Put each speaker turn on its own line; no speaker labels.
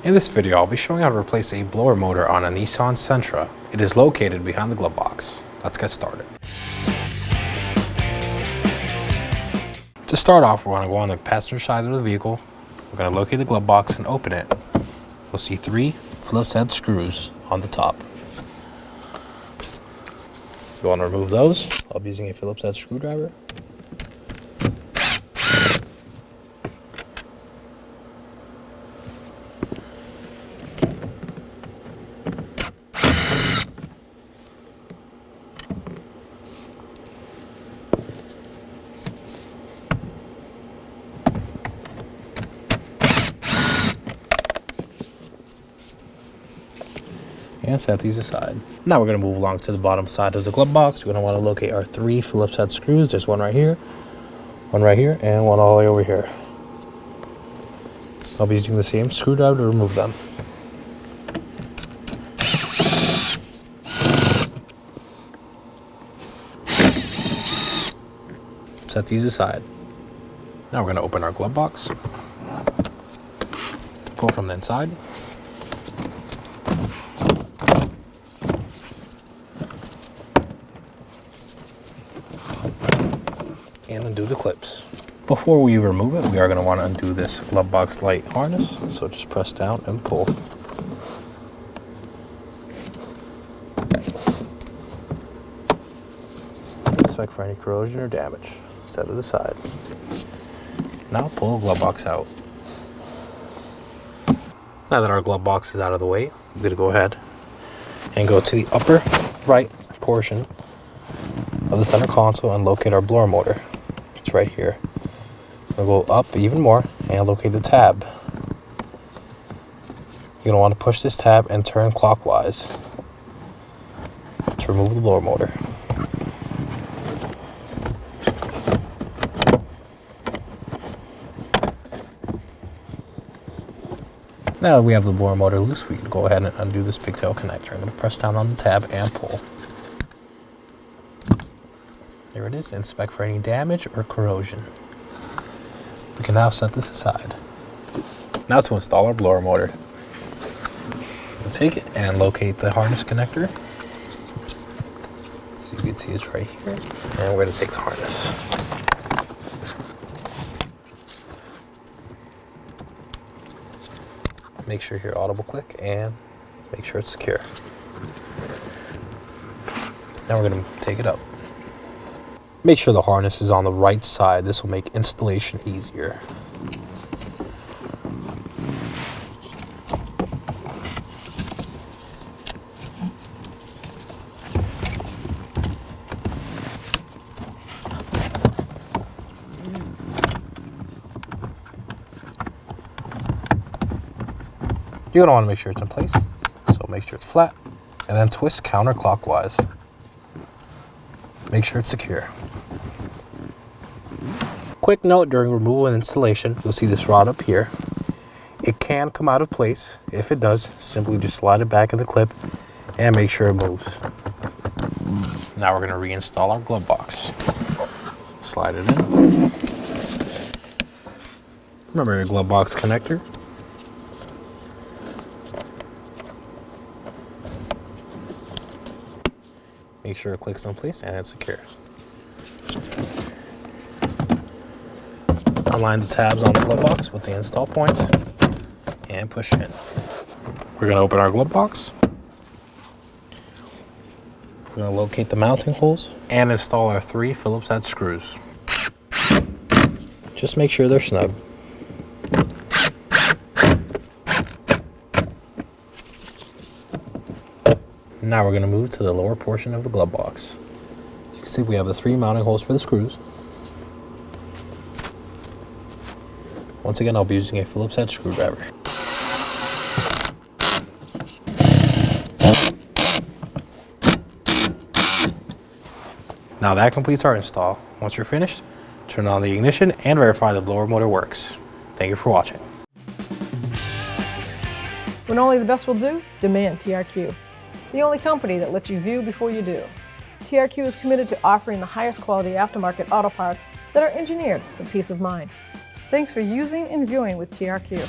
In this video, I'll be showing how to replace a blower motor on a Nissan Sentra. It is located behind the glove box. Let's get started. To start off, we're going to go on the passenger side of the vehicle. We're going to locate the glove box and open it. You'll see 3 Phillips head screws on the top. You want to remove those. I'll be using a Phillips head screwdriver. And set these aside. Now we're going to move along to the bottom side of the glove box. We're going to want to locate our 3 Phillips head screws. There's one right here, and one all the way over here. I'll be using the same screwdriver to remove them. Set these aside. Now we're going to open our glove box. Pull from the inside. And undo the clips. Before we remove it, we are going to want to undo this glove box light harness. So just press down and pull. Inspect for any corrosion or damage. Set it aside. Now pull the glove box out. Now that our glove box is out of the way, I'm going to go ahead and go to the upper right portion of the center console and locate our blower motor. It's right here. We'll go up even more and locate the tab. You're going to want to push this tab and turn clockwise to remove the blower motor. Now that we have the blower motor loose, we can go ahead and undo this pigtail connector. I'm going to press down on the tab and pull. There it is. Inspect for any damage or corrosion. We can now set this aside. Now to install our blower motor. We'll take it and locate the harness connector. So you can see it's right here. And we're going to take the harness. Make sure you hear audible click and make sure it's secure. Now we're going to take it up. Make sure the harness is on the right side. This will make installation easier. You're going to want to make sure it's in place. So make sure it's flat and then twist counterclockwise. Make sure it's secure. Quick note during removal and installation, you'll see this rod up here. It can come out of place. If it does, simply just slide it back in the clip and make sure it moves. Now we're going to reinstall our glove box. Slide it in. Remember your glove box connector. Make sure it clicks in place and it's secure. Align the tabs on the glove box with the install points and push in. We're going to open our glove box. We're going to locate the mounting holes and install our 3 Phillips head screws. Just make sure they're snug. Now we're going to move to the lower portion of the glove box. As you can see, we have the 3 mounting holes for the screws. Once again, I'll be using a Phillips head screwdriver. Now that completes our install. Once you're finished, turn on the ignition and verify the blower motor works. Thank you for watching.
When only the best will do, demand TRQ. The only company that lets you view before you do. TRQ is committed to offering the highest quality aftermarket auto parts that are engineered for peace of mind. Thanks for using and viewing with TRQ.